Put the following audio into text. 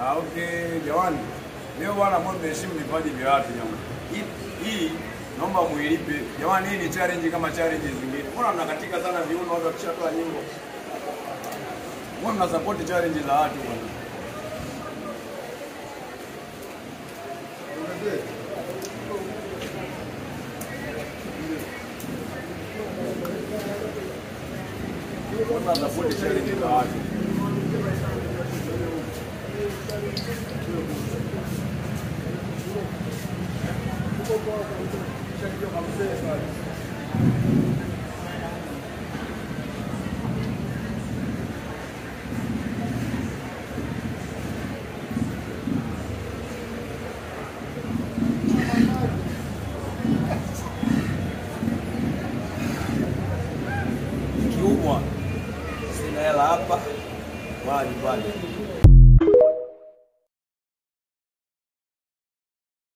Okay, jamani. Leo bwana mbona mmeheshimu vipaji vya watu jamani. Hii naomba muilipe. Jamani hii ni challenge kama challenge zingine. Mbona mnakatika sana viuno watu wakishatoa nyimbo? Mbona mna support challenge za watu bwana? Mbona mna support challenge za watu? Check your